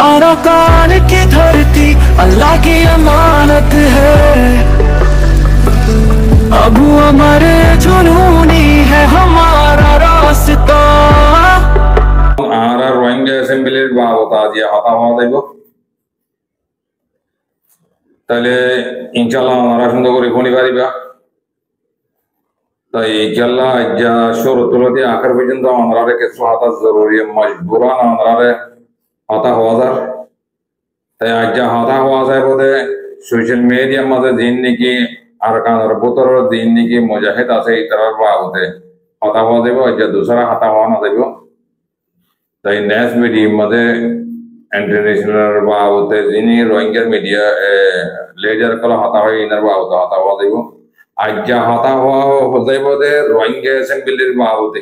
Arakan की धरती अल्लाह की अमानत है। अबू अमर जुनूनी है हमारा रास्ता। आरा रोहिंग्या असेंबलिर बाबता দিয়া কথা হওয়া যাইব তাহলে ইনশাআল্লাহ আমরা সুন্দর করে ফোনি পারিবা তাই ইনশাআল্লাহ যা শুরু তুলতে আখর পর্যন্ত আমরা কিছু হাতা জরুরি মজবুরান আমরা হাতা হওয়া যায় তাই আজ যা হাতা হওয়া যায় বলে সোশ্যাল মিডিয়ার মধ্যে দিন নাকি আর কানার বুতর দিন নাকি মুজাহিদ আছে ইতার বাবতে হাতা হওয়া যাইব আজ দুসরা হাতা হওয়া না যাইব তাই ন্যাস মিডিয়ার মধ্যে इंटरनेशनल बाबते जिनी रोहिंग्या मीडिया लेजर कल हाता হয় ইনার বাবতে হাতা হওয়া যাইব আজ যা হাতা হওয়া যাইব দে রোহিঙ্গা অ্যাসেম্বলির বাবতে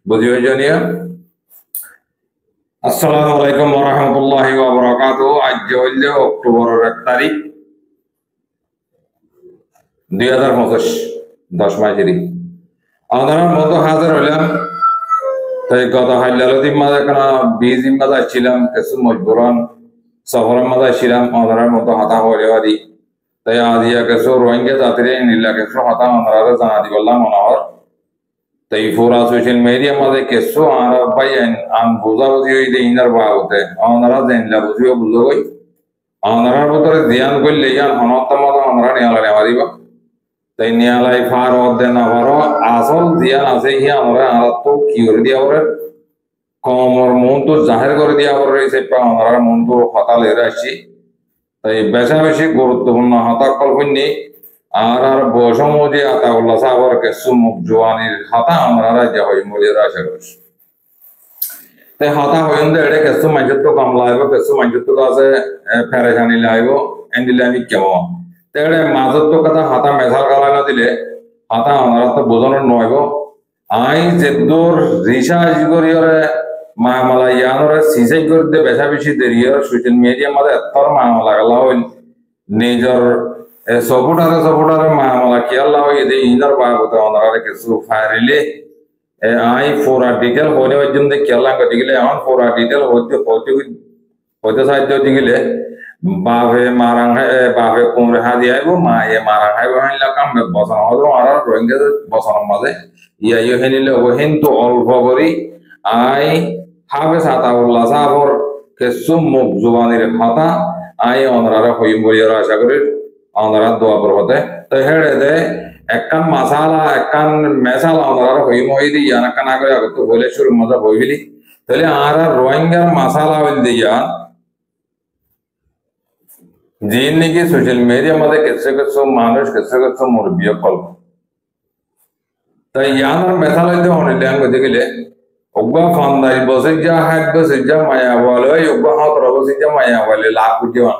বুঝিও জানিয়া আসসালামু আলাইকুম ওয়া রাহমাতুল্লাহি ওয়া বারাকাতুহু আজ হইল অক্টোবরের 1 তারিখ 2025 10 মাসেরই আমরা মতো হাজার হলাম তাই গত হাইলালতি মাঝে কেন 20 দিন মাঝে ছিলাম কিছু মজবুরান সফরের মাঝে ছিলাম আমাদের মতো হাতা হয়ে আদি তাই আদিয়া কিছু রোহিঙ্গা জাতিরে নিলা কিছু হাতা আমরা জানা দি বললাম মনোহর তাই পুরা সোশ্যাল মিডিয়া মাঝে কিছু আর ভাই আন বুঝা বুঝি হইতে ইনার বাবতে আমরা জানলা বুঝিও বুঝো কই আমরা ভিতরে ধ্যান করলে ইয়ান হনত মাঝে আমরা নিয়ালা মারিবা তাই নিয়ালাই ফার অর্ধে না পারো আসল ধ্যান আছে হি আমরা আর তো কি করে দিয়া ওরে কমর মন তো জাহির করে দিয়া ওরে সে আমরা মন তো হতালে রাখছি তাই বেশা বেশি গুরুত্বপূর্ণ হাতা কল্পনি আর বসম যে আতাউল্লাহ সাহেবের কিছু মুখ জওয়ানির হাতা আমরা যা হই মূল্যের আশা করছি তাই হাতা হইন দে এটা কিছু মানুষ তো কম লাগবে কিছু মানুষ তো আছে ফেরেশানি লাগবে এন্ডিলামি কেমন তেড়ে মাজত তো কথা হাতা মেশাল গালা না দিলে হাতা আমরা তো বোঝানোর নয়ব আই যে দূর রিসার্চ করিয়রে মামলা ইয়ানরে সিজাই করতে বেশা বেশি দেরিয়র সোশ্যাল মিডিয়া মাঝে এতর মামলা গালা হইল নিজর সবুটারে মামলা কি আল্লাহ হই দে ইনার বাবতে আমরা কিছু ফাইলে আই ফোরা ডিটেল হইলে পর্যন্ত কেলা করি গেলে এখন ফোরা ডিটেল হইতে সাহায্য দিগলে বাপে মারাং বাপে কোমরে হাত দিয়াইব মা মারাং হাইব হাইলা কাম বসানো হলো আর রোহিঙ্গা বসানোর মাঝে ইয়া হেনিলে ওহেন তো অল্প করি আই হাফেজ আতাউল্লাহ সাহেবর কিছু মুখ জুবানির হাতা আই অনরারে হইম বলিয়ার আশা করি অনরা দোয়া করবতে তো হেড়ে দে একখান মাসালা একখান মেসালা অনরারে হইম হই দি ইয়ানাকান আগে আগত বলে শুরু মজা হইবিলি তাহলে আর রোহিঙ্গার মাসালা হইল দিয়া जिन की सोशल मीडिया मध्य কিছু মানুষ কিছু মুরব্বী কল তাই ইয়ানার মেথাল হইতে অনেক ল্যাঙ্গুয়েজ গেলে ওগা ফান্দাই বসে যা হাত বসে যা মায়া বলে ওই ওগা হাত বসে যা মায়া বলে লাভ বুঝিও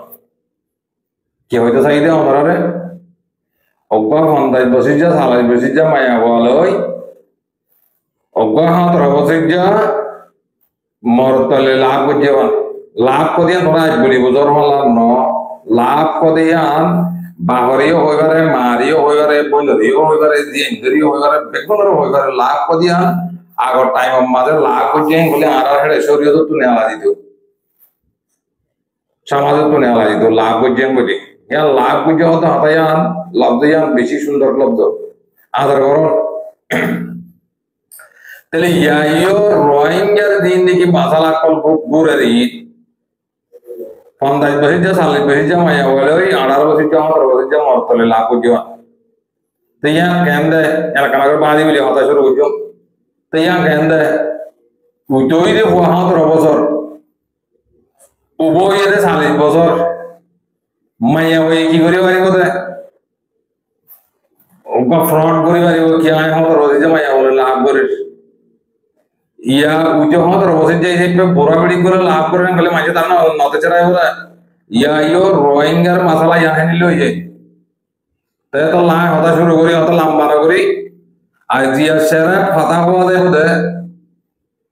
কি হইতে চাইতে আমরা রে ওগা ফান্দাই বসে যা সালাই বসে যা মায়া বলে ওই ওগা হাত বসে যা মরতলে লাভ বুঝিও লাভ করিয়া তোরা আজ বলি বুঝর হলাম ন লাভ কদিয়ান বাহরিও হইবারে মারিও হইবারে বইলরিও হইবারে জিন্দরিও হইবারে বেগুনরও হইবারে লাভ কদিয়ান আগর টাইম মাঝে লাভ কদিয়ান বলে আর হেড়ে শরীয়ত তো নেওয়া দিত সমাজে তো নেওয়া দিত লাভ কদিয়ান বলি ইয়া লাভ বুঝে হতো হতায়ান লব্ধয়ান বেশি সুন্দর লব্ধ আদার করুন তাহলে ইয়াইও রোহিঙ্গার দিন দেখি মাসালা কল্প ঘুরে দিই 50 বছর যা 40 বছর যা মায়া বলে ওই 18 বছর যা 17 বছর যা মরতলে লাভ বুঝিও তো ইয়া কেন্দে এলাকার বাড়ি বলে হতা শুরু হইছো তো ইয়া কেন্দে উতই দে 17 বছর উবই দে 40 বছর মায়া ওই কি করে বাড়ি কোতে ওগা ফ্রড করে বাড়ি ও কি আয় 17 বছর যা মায়া বলে লাভ করে ইয়া উজে হতর বসে যাই হেপে বড় বিড়ি করে লাভ করে গেলে মাঝে তার না নতে চড়াই ওরা ইয়া ইও রোহিঙ্গার মশলা ইয়া নিল হই যায় তাই তো লা হতা শুরু করি হতা লম্বা না করি আর জিয়া সেরা ফাতা হওয়া দেয় হতে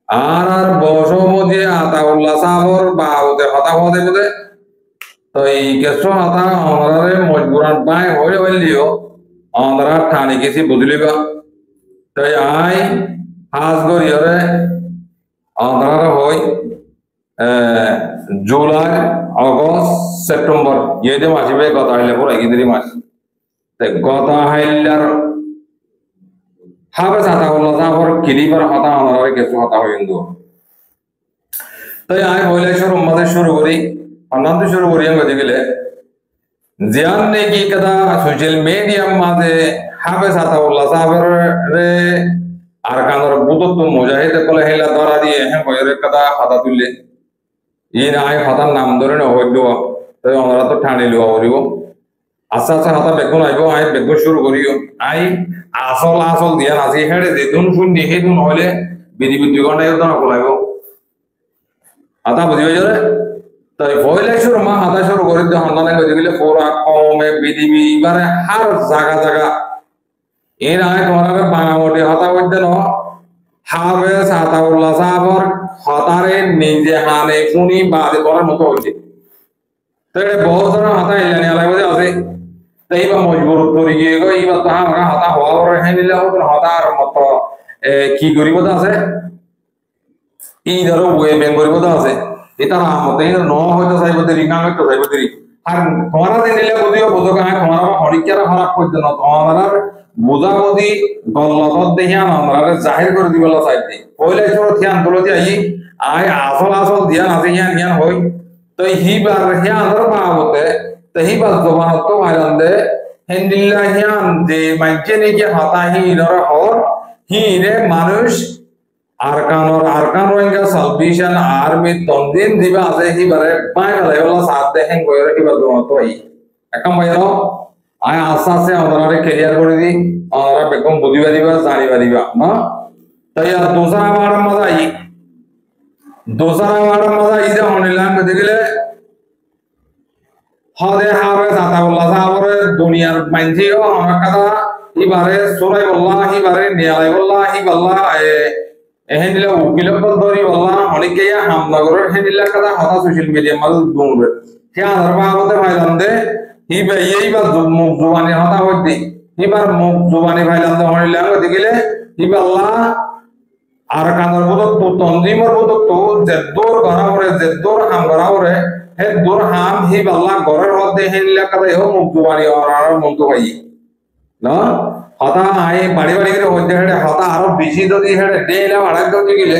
আর বসমজি আতাউল্লাহ সাহেবর বাউতে হতা হওয়া দেয় হতে তো এই কিছু হতা আমারে মজবুরান পায় হইলিও আমরা ঠানি কিছু বুঝলিবা তাই আই হাজ গরিয়রে আমরা হই জুলাই আগস্ট সেপ্টেম্বর ইয়ে মাস হবে গত হাইলে পর ইদিরি মাস গত হাইলার হাবে সাতা হলো তারপর কিলিবার হতা আমার কিছু হতা হইন্দু তাই আমি বইলেশ্বর উম্মাদের শুরু করি অন্যান্য শুরু করি আমি গেলে জিয়ান নেকি কথা সোশ্যাল মিডিয়ার মাঝে হাবে সাতা হলো সাহাবের আর কানোর বুতত্ব মুজাহিদ কলে হেলা ধরা দিয়ে হ্যাঁ বইয়ের কথা হতা তুললে ইন আয় হতার নাম ধরে না হইল তাই আমরা তো ঠানি লওয়া করিব আস্তে আস্তে হতা বেগুন আইব আই বেগুন শুরু করিও আই আসল আসল দিয়া নাচি হেড়ে যেতুন শুনি হেতুন হইলে বিধি 2 ঘন্টা ইউজ না করাইব আতা বুঝিবে জরে তাই ভইলে শুরু মা হাতা শুরু করে দিয়ে হন্দানে গজে গেলে পুরা কমে বিধি এবারে হার জায়গা জায়গা এর আয় তোমার বাঙামটি হতা বলতে ন হাবে সাতাউল্লাহ সাহাবর হতারে নিজে হানে শুনি বাদে করার মতো হয়েছে তো এটা বহুত ধরনের হতা এলানি আলাই বলে আছে তো এইবার মজবুর করে গিয়ে গো এইবার তো আমরা হতা হওয়ার হ্যাঁ নিলে হতার মতো কি করিব তো আছে এই ধরো ওয়ে ব্যাংক করিব তো আছে এটা মতে ন হয়তো চাইব দেরি না হয়তো চাইব দেরি আর তোমারা যে নিলে বুঝিও বুঝো কারণ তোমার হরিকারা খারাপ করতে না তোমার বুঝাবুঝি গল্লত দেখিয়া আমরা জাহির করে দিবলা চাইতে পয়লা ছোট ধ্যান তুলে দিয়ে আয় আসল আসল ধ্যান আছে জ্ঞান জ্ঞান হই তো হিবার ধ্যান ধর পাবতে তো হিবার জবানত তো আইলান্দে হেন্দিল্লা জ্ঞান যে মাইকে নাকি হতাহি ধর হর হি রে মানুষ আরকান রোহিঙ্গা সালভেশন আর্মি তন্দিন দিবা আছে হিবারে বাইরে লেভেল সাথ দেখেন কইরে হিবার জবানত হই একম বাইরে আয় আস্তে আস্তে আমরা ক্লিয়ার করে দিই আমরা বেগম বুঝিবা দিবা জানিবা দিবা না তাই আর দোসরা বারের মজা ইদা হনিলাম দেখলে হদে হাবে সাতাউল্লাহ সাহাবরে দুনিয়ার মানজিও আমার কথা ইবারে সুরাই আল্লাহ ইবারে নিয়ালাই আল্লাহ ইবাল্লাহ এহেনিলা উকিল ধরি আল্লাহ অনেকে হামনগরের হেনিলা কথা হতা সোশ্যাল মিডিয়া মাঝে দৌড়বে সে আধার বাবদে ভাইলাম দে এইবার মুখ জুবানি হতা হইতে এবার মুখ জুবানি ভাইলাম দে হনিলাম দেখিলে ইবাল্লাহ আর কানার বুদত্ত তনজিমর বুদত্ত জেদ্দোর গরাওরে জেদ্দোর হাম গরাওরে হে দোর হাম হি বাল্লা গরের মধ্যে হেনিলা কথা এও মুখ জুবানি আর মন্ত ভাই না হতা আই বাড়ি বাড়ি করে হইতে হেডে হতা আরো বেশি যদি হেডে ডেলা বাড়াই দিতে গেলে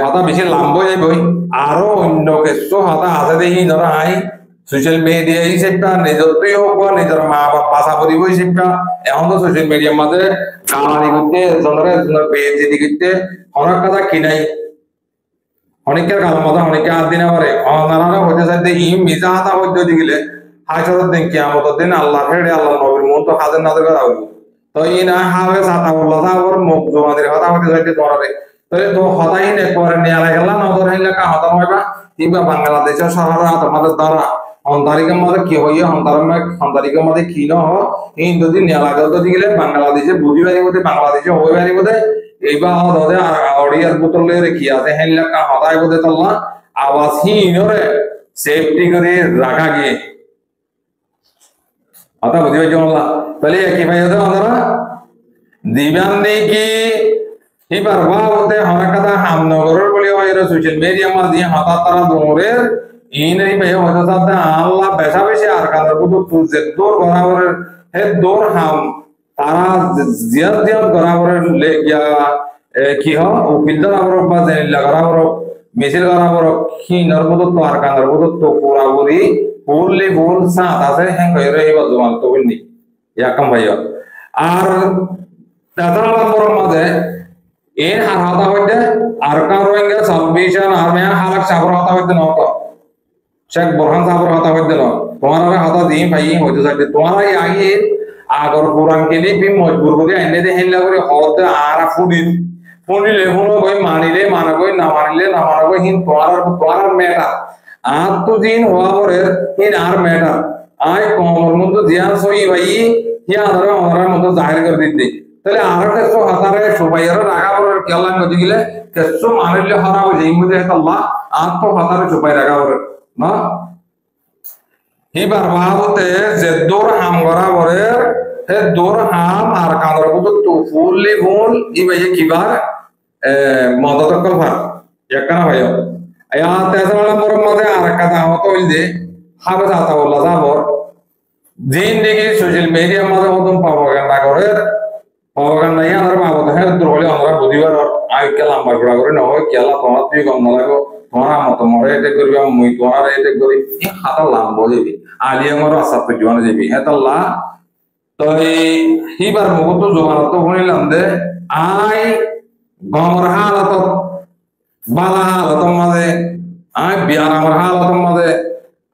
হতা বেশি লাম্ব যাইবই আরো অন্য কিছু হতা আছে দেখি ধরা আই সোশ্যাল মিডিয়া হিসেবটা নিজরই হোক বা নিজের মা বাপ বাসা পরিব হিসেবটা এখন তো সোশ্যাল মিডিয়ার মাঝে কামানি করতে জনের বেদি করতে অনেক কথা কিনাই অনেকের কাল মতো অনেকে আর দিনে পারে অনারা হইতে চাইতে ই মিজা হাতা হইতে দিলে হাজার দিন কিয়ামত দিন আল্লাহ ফেড়ে আল্লাহ নবীর মন তো হাজার নাজর করা হইব তো ই না হাবে সাতাউল্লাহ সাহাবর মুখ জমানের কথা হইতে চাইতে ধরে তাহলে তো হতাই নে করে নিয়ে গেল নজর হইলে কা হতা হইবা কিংবা বাংলাদেশের শহর তোমাদের দ্বারা হন্তারিকের মধ্যে কি হইয়া হন্তারিকের মধ্যে কি ন এই যদি নিয়ে লাগে যদি গেলে বাংলাদেশে বুঝি পারিব বাংলাদেশে হয়ে পারিব এইবার হতে অডিয়ার বোতলে রেখি আছে হেনলা কা হতাই বোধে তল্লা আওয়াজ হিনরে সেফটি করে রাখা গিয়ে কথা বুঝি পাইছো আল্লাহ তাহলে কি ভাই হতে আমরা দিবান দেখি এবার বাবতে হরকতা হামনগরের বলে হয় সোশ্যাল মিডিয়া মাঝে হতা তারা দৌড়ের ইনই ভাই হতে সাথে আল্লাহ বেশা বেশি আর কানার বুদু তুজে দৌর বরাবরের হে দৌর হাম তারা জিয়াদ জিয়াদ বরাবরের লে গিয়া কি হ উকিল বরাবর বা জেনিলা বরাবর মিছিল বরাবর কি নরবুদু তো আর কানার বুদু তো পুরাপুরি ফুললি ফুল সাত আছে হ্যাঁ কইরে এই বাজমান তো বলনি ইয়াকাম ভাই আর তাতার নম্বর মাঝে এর হার হতা হইতে আর কার রোহিঙ্গা সালভেশন আর্মি হালাক সাবর হতা হইতে নক শেখ বোরহান সাবর হতা হইতে ন তোমার হতা দিই ভাই হইতে যাইতে তোমার আগে আগর কোরআন কে নি বি মজবুর করে এনে দে হেলা করে হতে আর ফুডিলে হলো কই মানিলে মানবই না মানিলে না মানবই হিন তোমার মেটা আর তো দিন হওয়া পরে হিন আর মেটা আয় কমর মধ্যে জিয়া সই ভাই হিয়া ধরে আমার মতো জাহির করে দিতে তাহলে আর কিছু হাতারে সুবাইয়ার রাখা পরে কেলাম গদি গেলে কিছু মানিলে হারাবে যেই মধ্যে আল্লাহ আর তো হাতারে সুবাই রাখা পরে না এবার ভাবতে যে দৌড় হাম করা পরে হে দৌড় হাম আর কাঁদর বুঝো তো ফুললি ফুল ই ভাই কিবার মদত কলফার একখানা ভাই ya তেসরা নম্বর মধ্যে আরেকটা দাওয়াত হইলে হাবে আতাউল্লাহ সাবর জিন্দেগি সোশ্যাল মিডিয়ার মধ্যে মতন প্রপাগান্ডা করে প্রপাগান্ডা ইয়ার বাবদ হ্যাঁ দূরে আমরা বুঝিবার আই কেলাম বাগড়া করে না হয় কেলা তোমার তুই গম না লাগো তোমার মত মরে এতে করবি মুই তোমার এতে করি এই হাতা লাম বলিবি আলিয়ামর আসাত জোয়ান যাবি হেতাল্লাহ তো হিবার মুগত জোয়ান তো শুনিলাম দে আই গমর হালত বালা হালত মাঝে আই বিয়ার আমার হালত মাঝে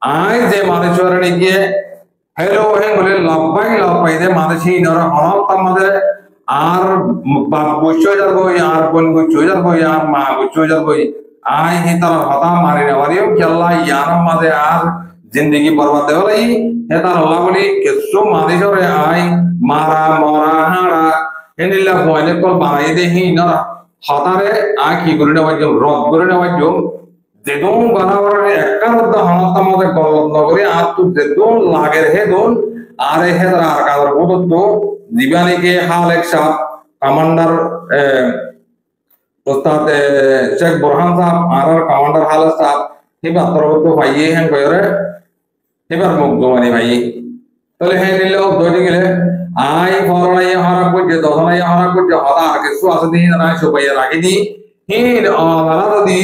আই যে মানুষের নিয়ে হ্যালো হ্যাঁ বলে লাভবাই দে মানুষই ধরো হরত আমাদের আর বাপ গুচ্ছ যাবই আর বোন গুচ্ছ যাবই আর মা গুচ্ছ যাবই আই হি তার হতা মারি নেওয়ারিও কেল্লা ইয়ার মাঝে আর জিন্দগি বরবাদ দেওয়ালাই হে তার হল্লা বলি কিছু মানুষের আই মারা মরা হাড়া এনিলা বয়নে কল বানাই দে হি না হতারে আই কি করে নেওয়ার জন্য রদ করে নেওয়ার জন্য যেদন বানাবার একটা মধ্যে হনত আমাদের গলত নগরী আর তো যেদন লাগের হে দন আর হে তার আর কাদের বোধ তো জীবানীকে হাল এক সাথ কমান্ডার ওস্তাদ শেখ বুরহান সাহেব আর কমান্ডার হাল সাহেব হিবার তরফ ভাইয়ে হ্যাঁ কয়রে হিবার মুখ জমানি ভাই তাহলে হ্যাঁ নিলে দৌড়ে গেলে আই ফরনাই হারা করছে দশনাই হারা করছে হতা আর কিছু আছে দিন না সুপাইয়া রাখি দি হিন আলাদা দি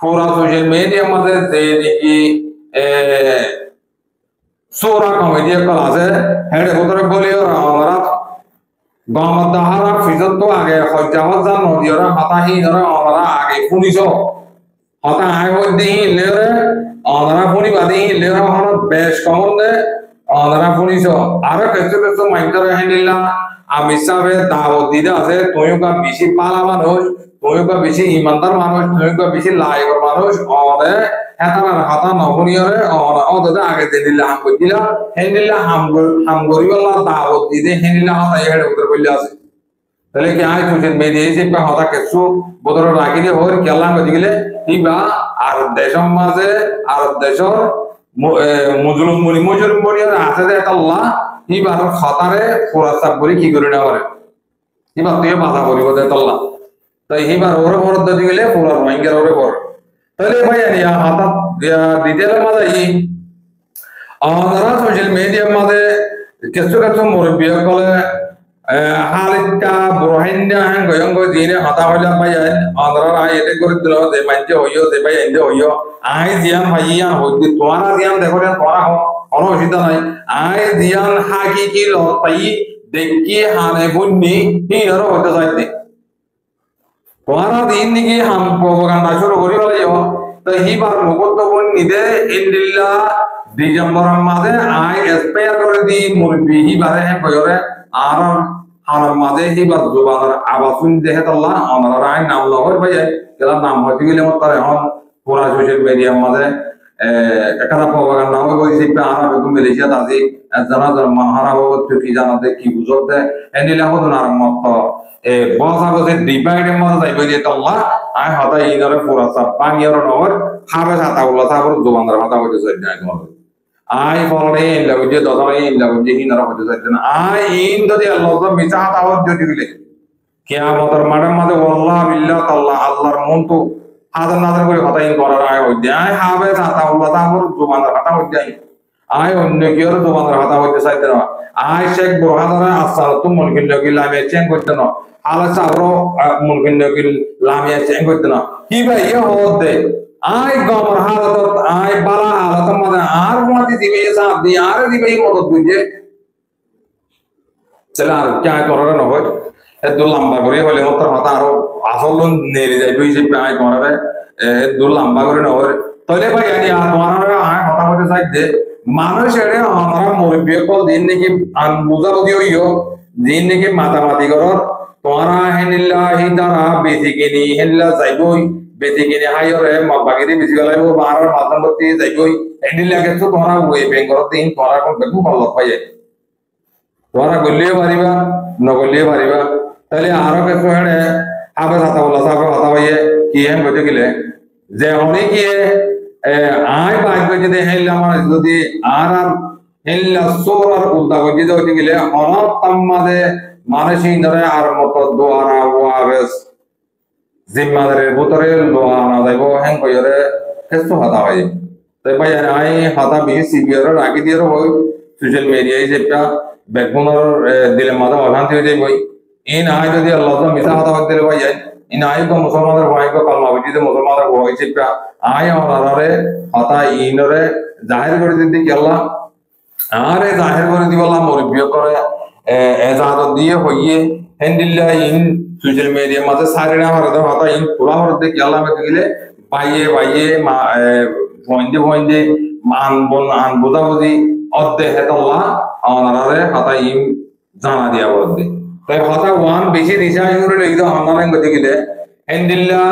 পুরা সোশ্যাল মিডিয়ার মধ্যে যে নাকি সোরা কমেডি কল আছে হেডে ভিতরে বলি আমরা গমদাহারা ফিজত তো আগে হজ্জা হজ্জা নদীরা হতাহি ধরা আমরা আগে শুনিছ হতা আয় হইতে হিলেরে আমরা শুনি বাদে হিলেরে হন বেশ কমন দে আমরা শুনিছ আর কিছু কিছু মাইন্ডার হ্যান্ডিলা আমি সাবে দাওয়াত দিতে আছে তুইও কা বেশি পালা মানুষ তুইও কা বেশি ইমানদার মানুষ তুইও কা বেশি লায়ক মানুষ অরে হেতার হাতা নবনিয়রে অদে আগে দিলা হাম কইলা হেন্ডিলা হাম গরিবাল্লাহ দাওয়াত দিতে হেন্ডিলা হাতা এড়ে উত্তর কইলা আছে তাহলে কি আই সোশ্যাল মিডিয়া যে হাতা কিছু বদর রাখি দে হর কেলা কই গেলে কিবা আর দেশম মাঝে আর দেশর মুজলুম মনি আছে যে আল্লাহ কিবার খাতারে ফোরাসাব করে কি করে নেওয়ার কিবার তুই বাধা করিব দে আল্লাহ তাই হিবার ওরে বরদ দি গেলে পুরা রোহিঙ্গার ওরে বর তাহলে ভাই আনি হাতা ডিটেল মাঝে আমরা সোশ্যাল মিডিয়ার মাঝে কিছু কিছু মুরব্বী কলে হালিকা বুরহাইন্ডা হ্যাঁ গয়ঙ্গ জিনে হাতা হইলা ভাই আমরা আই এতে করে দিল দে মানছে হইও দে ভাই এন্ডে হইও আই জিয়ান ভাইয়া হইদি তোমারা জিয়ান দেখো রে তোরা কোনো অসুবিধা নাই আই জিয়ান হাকিকি লতাই দেখি হানে বুন্নি হিরো হতে যাইতে তোমারা দিন নাকি হাম প্রপাগান্ডা শুরু করি বলাইও তো হিবার মুকুত বুন্নি দে ইন্দিল্লা ডিসেম্বরের মাঝে আই এক্সপায়ার করে দি মুরবি হিবারে হ্যাঁ কইরে আর হারার মাঝে হিবার জুবানের আবাসুন দেহে তাল্লাহ আমরা আই নাম লগর ভাই এলা নাম হইতে গেলে মত তার এখন পুরা সোশ্যাল মিডিয়ার মাঝে একটা প্রপাগান্ডা হবে কইছে আরা বেগম মালয়েশিয়া দাজি জানা জানা মহারা বাবদ কি জানাতে কি বুঝত দে এনিলা হতো না মত বসা বসে ডিভাইডের মধ্যে যাইবে যে তাল্লাহ আই হতা ইনারে পুরা সব পানিয়ার নগর হাবে ছাতা উল্লা তারপর জুবানের হাতা হইতে চাই না আই ফলনে লাগছে দশনে লাগছে হিনারা হইতে চাইছে না আই ইন যদি আল্লাহ মিছা হাতা হত যদি গেলে কিয়ামতের মাঠের মাঝে আল্লাহ বিল্লাহ তাল্লাহ আল্লাহর মন তো হাজার নাজার করে কথা ইন করার আয় হইতে আয় হাবে ছাতা উল্লা তারপর জুবানের হাতা হইতে যাই আয় অন্য কি ওর জুবানের হাতা হইতে চাইতে না আয় শেখ বুরহানের আসার তো মনকিন লগি লামিয়া চেং করতে না আলা সাবরো মনকিন লগি লামিয়া চেং করতে না কি ভাই ইয়ে হত দে আয় গমর হালত আয় বালা হালত মাঝে আর মাঝে দিবে সাপ দি আর দিবে মদত বুঝে চলে আর কি করার না হয় এত লম্বা করে হলে মত হাতা আরো আসল নেড়ে যাইবে যে আয় করাবে এত লম্বা করে না হয় তাহলে ভাই আনি তোমার আয় হতা হতে চাই যে মানুষ এড়ে আমরা মুরব্বী কল দিন নাকি বুঝাবুঝি হইও দিন নাকি মাতামাতি করর তোমারা হেনিল্লা হি দ্বারা বেশি কিনি হেনিল্লা যাইবই বেশি কিনে হাইরে বাগিরি বেশি গলাইব বাহার মাধ্যমবর্তী যাইবই হেনিল্লা কিছু তোমরা ওই বেঙ্গল দিন তোমরা কোন বেগু ভালো পাই তোমরা গলিয়ে পারিবা নগলিয়ে পারিবা তাহলে আরো কিছু হেড়ে হাবে হাতা বলা সাবে হাতা পাইয়ে কি হেন বলতে গেলে যে অনেকে আয় বাইক যদি হেনলা আমার যদি আর হেনলা সোর আর উল্টা করে দিতে গেলে অনাথ তাম্মাদে মানসিক ধরে আর মতো দোয়ারা ওয়াবেস জিম্মাদারের ভিতরে দোয়া না যাইব হেন কইরে কেসু হাতা হয় তাই ভাই আই হাতা বেশি সিভিয়ার রাখি দিয়ে হয় সোশ্যাল মিডিয়ায় যেটা ব্যাকবোনের দিলে মাথা অশান্তি হয়ে যায় বই ইন আই যদি আল্লাহ মিথ্যা হাতা হতে দিলে ভাই ইন আই তো মুসলমানের ভয় কো কালমা বিজিতে মুসলমানের ভয় যেটা আই অনারে হাতা ইনরে জাহির করে দিতে কি আল্লাহ আরে জাহির করে দিবাল্লা মুরব্বিয় করে এজাজত দিয়ে হইয়ে হেন্ডিল্লা ইন সোশ্যাল মিডিয়া মাঝে সারিনা হরদে হাতা ইন পুরা হরদে কি আল্লাহ মে গিলে বাইয়ে বাইয়ে মা পয়েন্টে আন বুঝাবুঝি অর্ধে হেতাল্লাহ অনারে হাতা ইন জানা দিয়া বলতে তাই হাতা ওয়ান বেশি দিশা ইউরে লইদা অনলাইন গতি গিলে হেন্ডিল্লা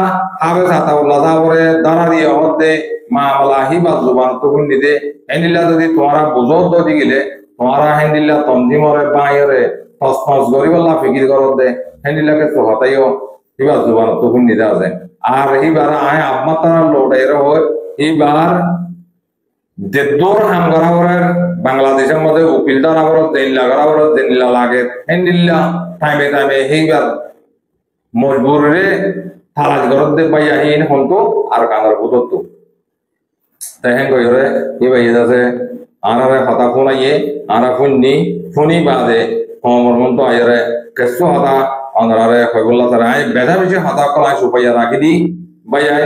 হাবে হাতা উল্লাহ তারপরে দানা দিয়ে অর্ধে মা মালাহি বা জুবান তো নিদে হেন্ডিল্লা যদি তোমারা বুঝত দি গিলে তোমারা হেন্ডিল্লা তঞ্জিমরে বাইরে তসমস গরিবল্লা ফিকির করত দে হেন্ডিল্লাকে তো হতাইও কিবা জুবান তো নিদে আছে আর এইবার আয় আত্মাতার লোড এর হয় এইবার যে দৌড় হামগারাবরের বাংলাদেশের মধ্যে উকিলদার আবার দেনিলা লাগে হেন্ডিল্লা টাইমে এইবার মজবুরে থালাজ গরত দে পাই আহিন হন্তু আর কানার বুদত্তু তাই হেন কইরে কি ভাই আছে আনারে হতা ফোনাইয়ে আনা ফোননি ফোনি বাদে কমর মন তো আইরে কেসু হতা আনারে কইবল্লা তারা আই বেদা বেশি হতা কলা সুপাইয়া রাখি দি ভাই আই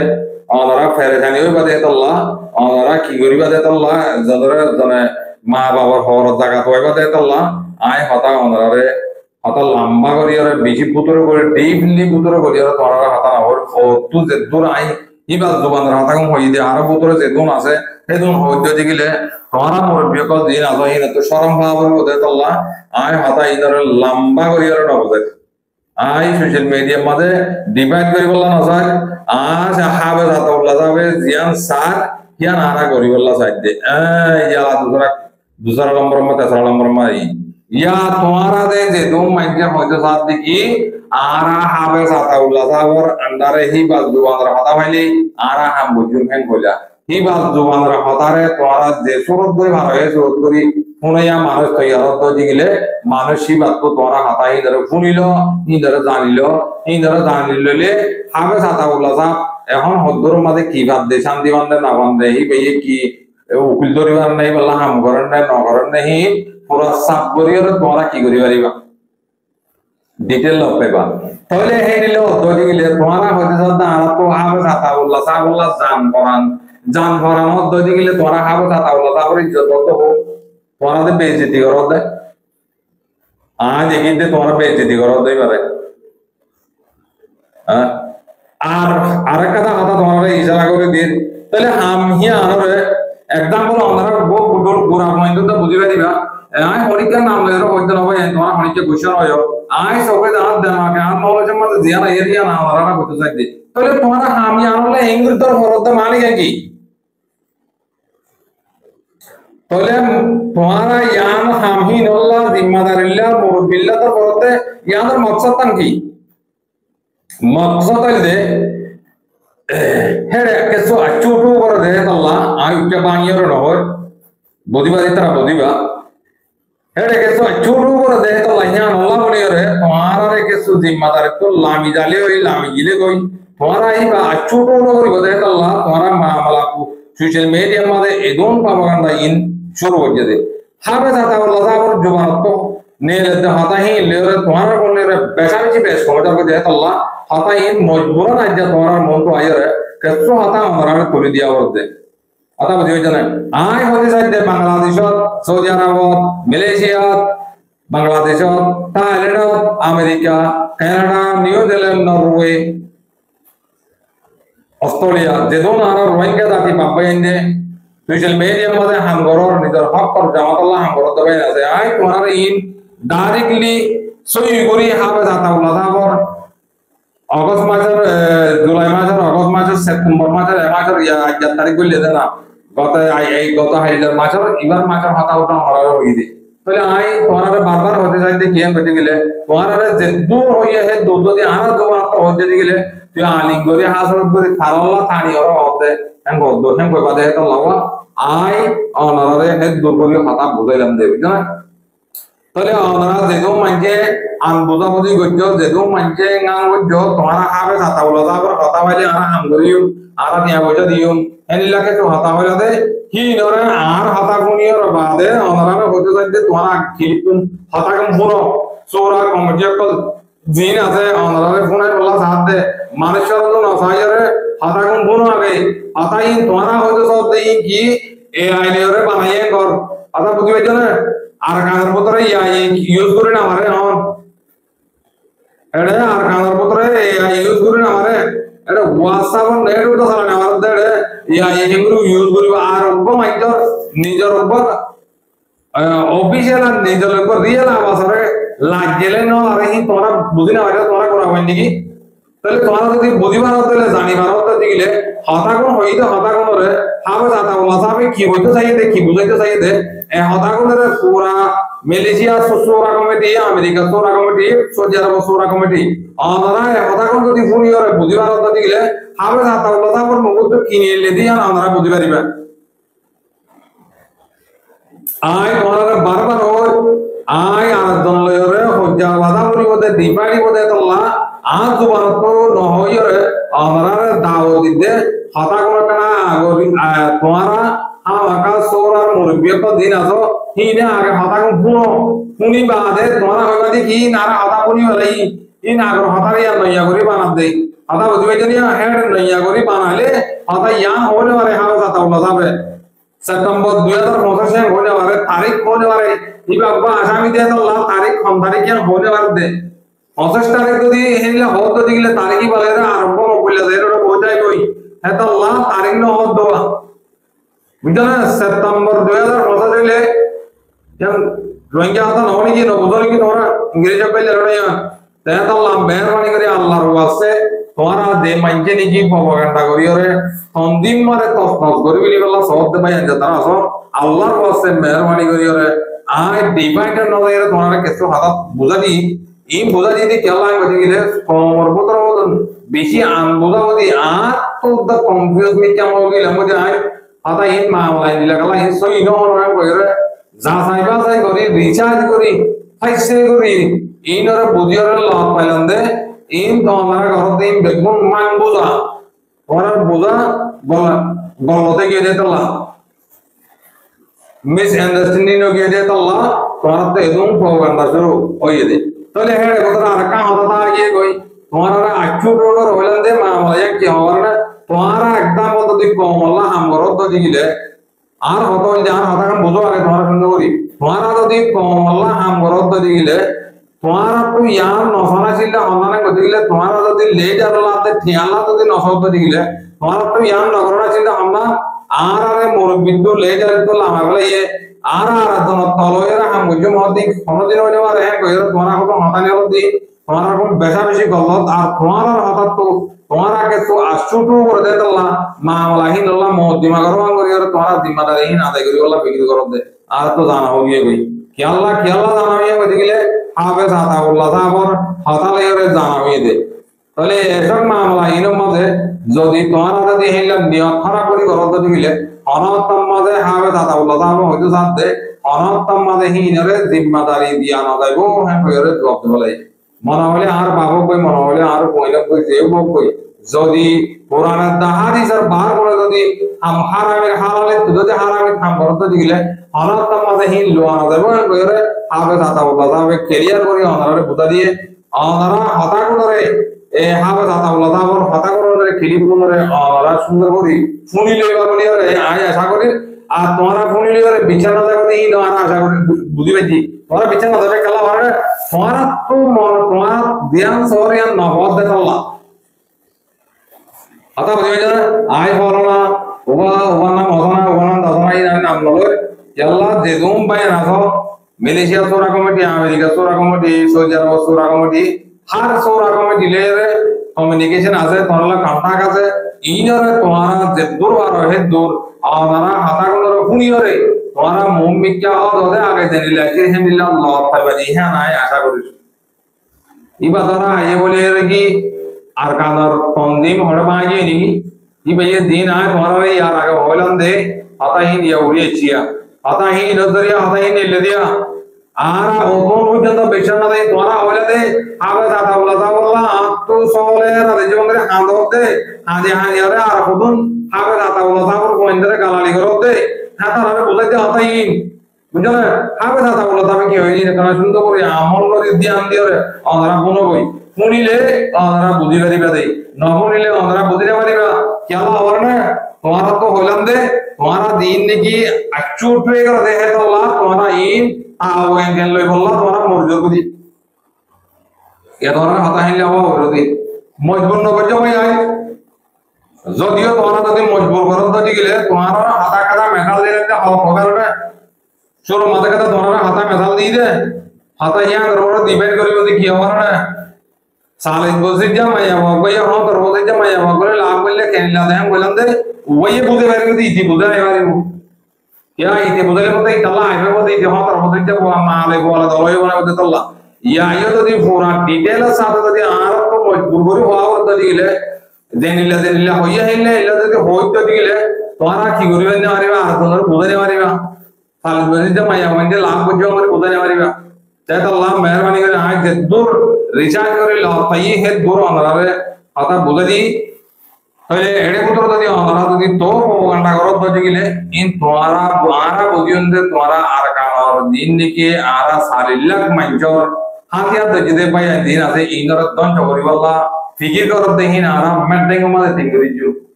আনারা ফেরে জানি ওই বাদে তাল্লাহ আনারা কি করি বাদে তাল্লাহ জনরে জনে মা বাবার হওয়ার জায়গা তো বাদে তাল্লাহ আই হতা আনারে হতা লম্বা করি আর বেশি পুতর করে ডিপলি পুতর করি আর তোরা হতা ওর তু যে দূর আই ইবাল জবানের হাতা কম হই দিয়ে আরো পুতরে যে দুন আছে সেই দুন হইতে দিলে তোরা মুরব্বিয় কল দিন আলো ইন তো শরম ভাবর ওদের তাল্লাহ আই হতা ইনারে লম্বা করি আর নবজে আই সোশ্যাল মিডিয়ার মাঝে ডিভাইড করি বললা না স্যার আজ হাবে রাতাউল্লাহ যাবে জিয়ান স্যার কিয়ান আরা করি বললা সাইড দে ইয়ালা দুসরা নম্বর মা তেসরা নম্বর মা ইয়া তোমারা দে যে দুম মাইকে হয়তো সাথ দেখি আরা হাবে রাতাউল্লাহ যাবর আন্ডারে হি বাল জুবানর হাতা ভাইলি আরা হাম বুজুম হেন কইলা হি বাল জুবানর হাতারে তোমারা যে সুরত ধরে ভালো হয়ে সুরত করি শুনাইয়া মানুষ তৈয়ারত দিগিলে মানুষ শিবাত তোরা হাতাই ধরে শুনিল ইন্দরে জানিলে হাবে ছাতা উল্লা সাপ এখন হদ্দুর মাঝে কি ভাব দে শান্তি বান্ধে না বান্ধে হি বেয়ে কি উকিল ধরিবার নাই বললা হাম করেন নাই নকরেন নাই পুরা সাপ করিয়ে তোরা কি করি পারিবা ডিটেল লগ পাইবা তাহলে হে নিলে হদ্দ দিগিলে তোরা হতে যাতে আর তো হাবে ছাতা উল্লা সাপ উল্লা জান ভরান হদ্দ দিগিলে তোরা হাবে ছাতা উল্লা সাপর ইজ্জত হতো তোমার বেইজ্জতি করত দেয় আজ এগিয়ে তোমার বেইজ্জতি করত দেয় পারে আর আরেকটা কথা তোমার ইশারা করে দিন তাহলে আমি আনরে এক্সাম্পল আমরা গোড়া পয়েন্ট তো বুঝিয়ে দিবা আই হরিকার নাম লেরো হইতে নবে তোমার হরিকে ঘোষণা হয় আই সবে দাঁত দেমাকে আর নলেজের মধ্যে জিয়ানা এরিয়া না আমরা করতে চাই দি তাহলে তোমার আমি আনলে ইংরেজ তোর হরতে মানি কি তাহলে তোমারা ইয়ান হামহিন আল্লাহ জিম্মাদারিল্লাহ মুরব্বিল্লাহ তো বলতে ইয়ানের মকসদ কি মকসদ হইলে হেরে কিছু আচুটু করে দে আল্লাহ আইকে বানিয়ে নয় বদিবা তারা বদিবা হেরে কিছু আচুটু করে দে আল্লাহ ইয়ান আল্লাহ বলিয়ে রে তোমারা কিছু জিম্মাদারি তো লামি জালে ওই লামি গিলে কই তোমারা এই বা আচুটু করে দে আল্লাহ তোমারা মামলাকু সোশ্যাল মিডিয়ার মধ্যে এদন প্রপাগান্ডা ইন শুরু হয়ে দে হাবে যাতা আল্লাহ তাআলার জবান তো নেলে দে হাতাহি লেরে তোমার কোনে রে বেশাবেশি বেশ খবরটা করে আল্লাহ হাতাহি মজবুরান আজ তোমার মন তো আইরে কত হাতা আমরা করে দিয়া বলতে আতা বুঝিও জানেন আই হতে যাইতে বাংলাদেশত সৌদি আরব মালয়েশিয়া বাংলাদেশত Thailand America Canada New Zealand Norway Australia যেদন আর রোহিঙ্গা জাতি পাবাইনে সোশ্যাল মিডিয়ার মধ্যে হামগরর নিজের হক কর জামাতাল্লাহ হামগর দবাই আছে আই তোমার ইন ডাইরেক্টলি সই করি হাবে জাতাউল্লাহ সাবর আগস্ট মাসের জুলাই মাসের আগস্ট মাসের সেপ্টেম্বর মাসের এ মাসের 11 তারিখ বললে না গত হাইলার মাসের এবার মাসের হাতা উঠা হরার হই দি তাহলে আই তোমার বারবার হতে যাইতে কি হতে গেলে তোমার যে দূর হইয়া হে দূর যদি আর তোমার হতে গেলে তুই আলিং করে হাসরত করে থারাল্লাহ থানি ওর হতে হেন গদ্দ হেন কই বাদে তো লাগা আই অনারে হে দূর করে হাতা বুঝাইলাম দেবি না তাহলে অনারা যেদো মানছে আন বুঝাবুঝি গজ্জ যেদো মানছে গান গজ্জ তোমার হাবে ছাতা বলা যাবার কথা বাইলে আর হাম করিও আর নিয়া বইটা দিউম এনিলাকে তো হাতা হইলা দে কি নরে আর হাতা গুনিয়র বাদে অনারা হতে যাইতে তোমার কিলিপুন হাতা কম পুরো সোরা কমিটি কল জিন আছে অনারে ফোনে বলা সাথে মানুষের জন্য সাইরে হাতা কম পুরো আগে হাতাই তোমারা হতে সব দেই কি এ আইনেরে বানাইয়ে কর হাতা বুঝি পাইছ না আর কানের ভিতরে ইউজ করে না মারে হন এড়ে আর কানের ভিতরে ইউজ করে না মারে এড়ে WhatsApp নেট উঠা চালা না মারে দেড়ে এগুলো ইউজ করিব আর অল্প মাইক নিজের উপর অফিসিয়াল আর নিজের উপর রিয়েল আবাসরে লাগলে না আর হি তোমরা বুঝি না পারে তোমরা করা হয় নাকি তাহলে তোমরা যদি বুঝিবার হতে জানিবার হতে দিলে হতাগুণ হইতে হতাগুণরে হাবে জাতা বলা যাবে কি হইতে চাইতে কি বুঝাইতে চাইতে হতাগুণের পুরা মালয়েশিয়া সোরা কমিটি আমেরিকা সোরা কমিটি সৌদি আরব সোরা কমিটি আমরা হতাগুণ যদি ফুনিয়রে বুঝিবার হতে দিলে হাবে জাতা বলা যাবে মুকুট কিনে এলে দিয়া আমরা বুঝি পারিবা আই তোমরা বারবার হয় আই আরাধন লয়রে হজ্জা বাধা পরিবতে দিবাড়ি বদে তল্লা আজ জুবান তো নহয়রে আমরা দাও দিতে হাতা কোন কানা আগরি তোমরা আমাকা সোরার মুরব্বিয় তো দিন আছো হিনে আগে হাতা কোন পুনো পুনি বাদে তোমরা হইবা দি কি নারা হাতা পুনি হলাই ই নাগর হাতারে ইয়া নইয়া করি বানাত দেই হাতা বুঝবে জানি হেড নইয়া করি বানালে হাতা ইয়া হলে পারে হাতা জাতা উল্লা যাবে সেপ্টেম্বর 2025 होने वाले तारीख होने वाले ये बाबा आसामी दे तो ला तारीख कौन तारीख क्या होने वाले दे 25 तारीख तो दी हिला हो तो दिले तारीख ही वाले रे आरंभ में बोले दे रो हो जाए कोई है तो ला तारीख न हो दो बिना सितंबर 2025 ले जब ड्राइंग आता ना होने की ना उधर की थोड़ा अंग्रेजी पे ले रहे हैं ते तो ला मेहरबानी करे अल्लाह वास्ते তোমারা দে মাইজে নিকি প্রপাগান্ডা করি ওরে সন্দিম মারে তসনস করি বলি বলা সব দে ভাই আনতে তারা সব আল্লাহর ওয়াসে মেহরবানি করি ওরে আই ডিভাইডার নজরে তোমারা কিছু হাত বুঝাদি এই বুঝা দিতে কেলা গদি গিলে পর্বতর বেশি আন বুঝা গদি আর তো দা কনফিউজ মি কেমন গিলে মধ্যে আই হাতা ইন মামলা দিলা গলা ইন সই ন হরাম কইরে যা সাইবা সাই করি রিচার্জ করি ফাইসে করি ইনরে বুঝিয়র লাভ পাইলাম দে in to amara ঘরতে বেগুন মান বুঝা ওরার বুঝা বলতে গিয়ে দেতলা মিস আন্ডারস্ট্যান্ডিং গিয়ে দেতলা তোরাতে একদম প্রপাগান্ডা শুরু হয়ে দে তাহলে হেড়ে কথা আর কা হতা গিয়ে কই তোমারা আচ্ছু রোগর হইলেন দে মামলা কি হওয়ার না তোমারা একদম মত দি কমলা হামগর তো দিলে আর হতো যে আর হতা কাম বুঝো আগে তোমারা শুনতে করি তোমারা যদি কমলা হামগর তো দিলে তোমারা তো ইয়ার নসনা ছিল অনলাইন গতি গিলে তোমারা যদি লেট আলাতে ঠিয়ালা যদি নসত দিলে তোমারা তো ইয়ার নগরনা ছিল আমরা আর আরে মুরব্বিদ লেট আর তো লামাগলে ইয়ে আর আরাধন তলয়েরা হাম গুজু মদি কোনদিন হইলে আর হ্যাঁ কইরা তোমারা কত হতানি হল দি তোমারা কোন বেশা বেশি গলত আর তোমারা হঠাৎ তো তোমারা কে তো আশুটু করে দেতলা মামলাহীন আল্লাহ মুদ্দিমা করবান করিয়া তোমারা জিম্মাদারিহীন আদায় করি আল্লাহ বিক্রি করব দে আর তো জানা হইয়ে গই কি আল্লাহ জানাইয়া গদি গিলে হাবে জাতা আল্লাহ তাআলার হাতালেরে জানাইয়ে দে তাহলে এসব মামলা ইনের মধ্যে যদি তোমার যদি হেলা নিয়ত খারাপ করি করতে দিলে অনন্তম মাঝে হাবে জাতা আল্লাহ তাআলা হইতো জানতে অনন্তম মাঝে হিনরে জিম্মাদারি দিয়া না যাইব হ্যাঁ কইরে জবাব বলে মনে হলে আর বাবু কই মনে হলে আর কইলে কই যেও বক কই যদি কোরআনের হাদিসের বার করে যদি আম হারামের হালালে যদি হারামের কাম করতে দিলে অনন্তম মাঝে হিন লোয়া না যাইব কইরে হাবে জাতা আল্লাহ তাআলা ক্লিয়ার করি অনারে বুঝা দিয়ে অনারা হতা করে এ হাবে জাতা আল্লাহ তাআলা হতা করে ক্লিপ করে অনারা সুন্দর করি শুনি লইবা বলি আরে আই আশা করি আর তোমরা শুনি লইবা বিচার না যাবে এই আর আশা করি বুঝি পাইছি তোমরা বিচার না যাবে কালা হরে তোমরা তো তোমার ধ্যান সরিয়ান নবদ দেখাল্লা আতা বুঝি পাইছ আই হরনা ওবা নাম হসনা ওবা নাম দসনা এই নাম লয় আল্লাহ যেদুম পাই রাখো মালয়েশিয়া সোরা কমিটি আমেরিকা সোরা কমিটি সৌদি আরব সোরা কমিটি হার সোরা কমিটি লেরে কমিউনিকেশন আছে তোমরা কন্টাক্ট আছে ইনরে তোমারা যে দূর আর হে দূর আমারা হাতা গুলোর ফুনিয়রে তোমারা মুমিক্কা হদে আগে দেনিলা কে হেমিল্লা আল্লাহ তাবাজি হ্যাঁ নাই আশা করি ইবাদরা আয়ে বলে কি আর কাদার তনজিম হড় বাজি নি ই ভাই দিন আয় তোমারা ইয়ার আগে হইলাম দে হাতাহীন ইয়া উড়িয়েছিয়া হাতাহীন নজরিয়া হাতাহীন লেদিয়া আর ওপন পর্যন্ত বেশনা দেই তোরা হইলা দে আবে দাদা বলা দাও Allah attu soler ade jongre handote hadi haniyore ar khudun habe data Allah sabur koindere galali gorote hata rabe buzaite hatain বুঝলে হবে দাদা বলো তবে কি হয়নি কারণ সুন্দর করে আমল করে ধ্যান দিও রে আমরা কোন বই শুনিলে আমরা বুঝি পারিবা দেই না শুনিলে আমরা বুঝিতে পারিবা কেন হওয়ার না তোমার তো হইলাম দে তোমার দিন নাকি আচুট হয়ে গেল দেখে তো আল্লাহ তোমার ইন আওয়েন গেল লই বললা তোমার মরজুর বুঝি এ ধরনের কথা হইলে হওয়া বিরোধী মজবুর ন করতে ভাই আই যদিও তোমার যদি মজবুর করতে তো গেলে তোমার হাতা কাটা মেঘাল দিলে হবে না চলো মাথা কথা তোমার হাতা মেধাল দিয়ে দে হাতা ইয়া করবো দিবেন করি বলতে কি হবার না সালে বসে যা মাইয়া ভাই হ্যাঁ তোর বসে যা মাইয়া ভাগ করে লাভ করলে কেন লাদে हम বললাম দে ওই বুঝে পারি কিন্তু ইতি বুঝা নাই পারি ইয়া ইতি বুঝালে মতে ইতাল্লাহ আইবে বলতে ইতি হ্যাঁ তোর বসে যা মালে বলা দলই বলা বলতে তোল্লা ইয়া ইয়া যদি পুরা ডিটেইল সাথে যদি আর তো মজবুর করে হওয়া করতে দিলে দেনিলা হইয়া হইলে ইলা যদি হইতে দিলে তোরা কি করিবেন না পারিবা আর তোর বুঝাতে পারিবা Kalau begitu maya mandi lagu juga mari udah nyari ba. Jadi Allah mehermani kali aja dur recharge kali lah. Tapi head dur anarare atau bukan di. Kalau ada putar tadi anarare tadi to ganda korot tadi gile. In tuara budiun de tuara arkan or din dike ara salilak manjor. Hati ada jadi bayar din ada inar don cakori wala. Fikir korot dehin ara mendeng mana tinggal ju.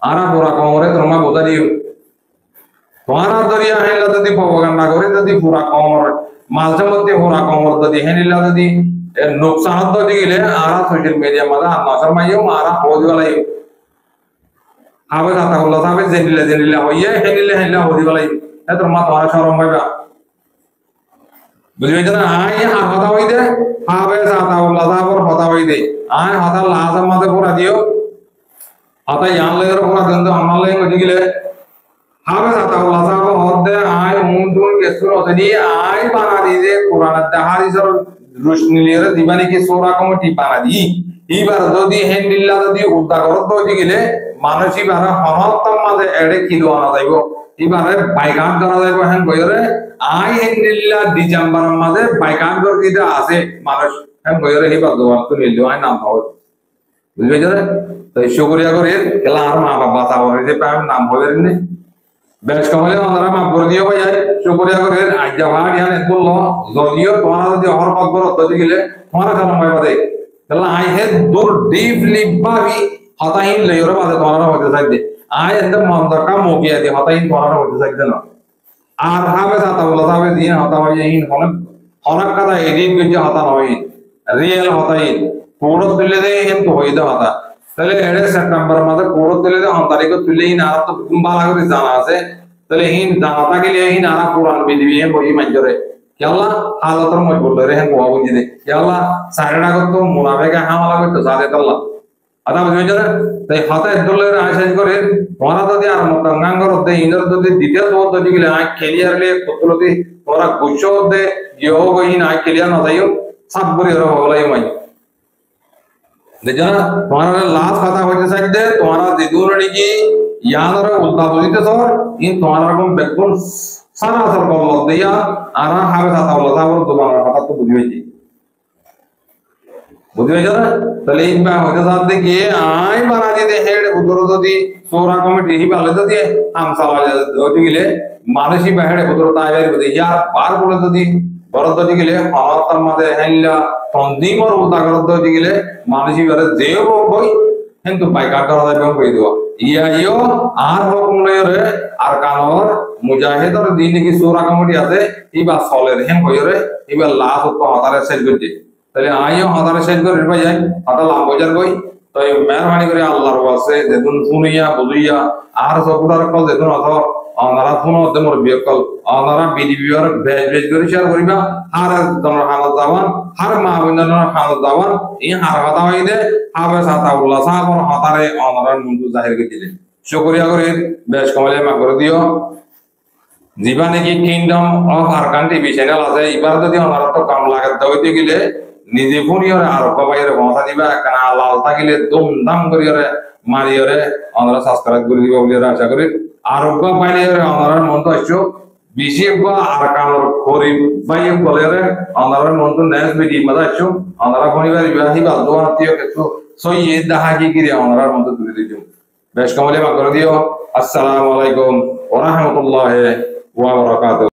Ara pura kamore terima bukan di. তোমার দরিয়া হেলা যদি propaganda করে যদি পুরা কমর মাঝে মধ্যে পুরা কমর যদি হেনিলা যদি নুকসান যদি গেলে আর সোশ্যাল মিডিয়া মাঝে নজর মাইও মারা হদি গলাই হবে কথা বললো তবে জেনিলা হইয়া হেনিলা হদি গলাই তোর মা তোমার শরম হইবা বুঝবে না আই আর কথা হই দে হবে সাতা বললো তারপর কথা হই দে আই হাতা লাজম মাঝে পুরা দিও হাতা ইয়ান লেগের পুরা দেন তো আমার লেগে হদি গেলে Habe kata Allah Taala horde ay mundun kesur otadi ay bana diye Quran dahari sar roshni lere dibani ke sura komati bana di ibar dodi hendilla dodi udda korot dodi gile manushi bara hamattam made ede kido ana daibo ibare baikan kara daibo hen boyore ay hendilla December made baikan kor dite ase manush hen boyore hibar doan to nillo ay nam hoy বুঝবে জরে তো শুকরিয়া করে কেলা আর মা বাবা তাওরে যে পাম নাম হবে নে বেশ কমলে আমরা মা বর্দিও ভাই শুকরিয়া করে আজ্জা ভাড় ইয়ান বলল যদিও তোমার যদি হর পাক বড় তো দিলে তোমার কারণ হয় বাদে তাহলে আই হ্যাড দূর ডিপলি ভাবি হতাহীন লইরে বাদে তোমার হতে থাকবে আই এন্ড মন্দকা মোগিয়া দি হতাহীন তোমার হতে থাকবে না আর হবে তাতা বলা যাবে দিন হতা হইহীন হরক কথা এডিট করে হতা নয় রিয়েল হতাহীন পুরো তুলে দেয় কিন্তু হইতে হতা তাহলে এডে সেপ্টেম্বর মাসে পুরো তুলে দেয় 9 তারিখে তুলেই না তো কুম্বালা করে জানা আছে তাহলে হিন জানাতা গেলে হিন আর কোরআন বিদিবি বই মঞ্জরে কি আল্লাহ হালাতর মজবুর ধরে হেন কোয়া বুঝি দে কি আল্লাহ সাইরা করতে মুনাফিকা হামলা করতে সাদে আল্লাহ আদা বুঝি জরে তাই হাতে দলের আশাই করে ওরা যদি আর মতাঙ্গাঙ্গর দে ইনর যদি দ্বিতীয় তো যদি গেলে আই ক্লিয়ারলি কতলতি ওরা গুছো দে ইও গই না ক্লিয়ার না তাইও সব বড় হলাই মাই देखना तुम्हारा लास्ट खाता होते सकते तुम्हारा दिदूरणी की याद रहा उल्टा बुझते सर इन तुम्हारा को बिल्कुल सारा असर कर लो दिया आरा हावे खाता बोला था और दोबारा खाता तो बुझिए जरा तले इन पे होते साथ देखिए आय बना देते हेड उधर तो दी सोरा कमेटी ही वाले तो दिए हम सवाल होती गिले मानसी बहड़े उधर तायर बुझे यार बार बोले तो दी বরদ দিগিলে হরতর মধ্যে হেল্লা তন্দিমর উদাগরদ দিগিলে মানসিক করে দেব বই কিন্তু বাইকার করা যাবে কই দেওয়া ইয়া আর হুকুম লয়রে আর কানর মুজাহিদর দিন কি সূরা কমিটি আছে ইবা সলের হেন কইরে ইবা লাভ তো হতারে শেষ করতে তাহলে আইও হতারে শেষ করে ভাই যাই হতা লাভ বজার কই তো মেহরবানি করে আল্লাহর ওয়াসে দেখুন শুনিয়া বুঝিয়া আর সবুরার কল দেখুন অথ অনারা ফোন হতে মোর বিয়কল অনারা বিডিবির বেজ করে শেয়ার করিবা আর জনর হালত দাওয়ান আর মা বোনের হালত দাওয়ান এই হার কথা হইদে হবে সাতাউল্লাহ সাহেব হতারে অনারার মুন্ডু জাহির করে দিলেন শুকরিয়া করে বেশ কমলে মা করে দিও জীবনে কি kingdom of Arakan TV channel আছে এবার যদি অনারা তো কাম লাগাতে দইতে গেলে নিজে ফোনিয়রে আর বাইরে পৌঁছা দিবা কেন লাল থাকিলে দুমদাম করিয়রে মারিয়রে অনারা সাবস্ক্রাইব করে দিবা বলে আশা করি আর পাইলে অনারার মন তো আসছো বিশেষ বা আর কামর করি ভাই বলে রে আনার মন্ত্র নেস বেদি মাদা চো আনার পরিবার বিবাহী বা দোয়া আত্মীয় কিছু সই এ দাহা কি কি আনার মন্ত্র তুলে দিও বেশ কামলে মা করে দিও আসসালামু আলাইকুম ওয়া রাহমাতুল্লাহি ওয়া বারাকাতুহু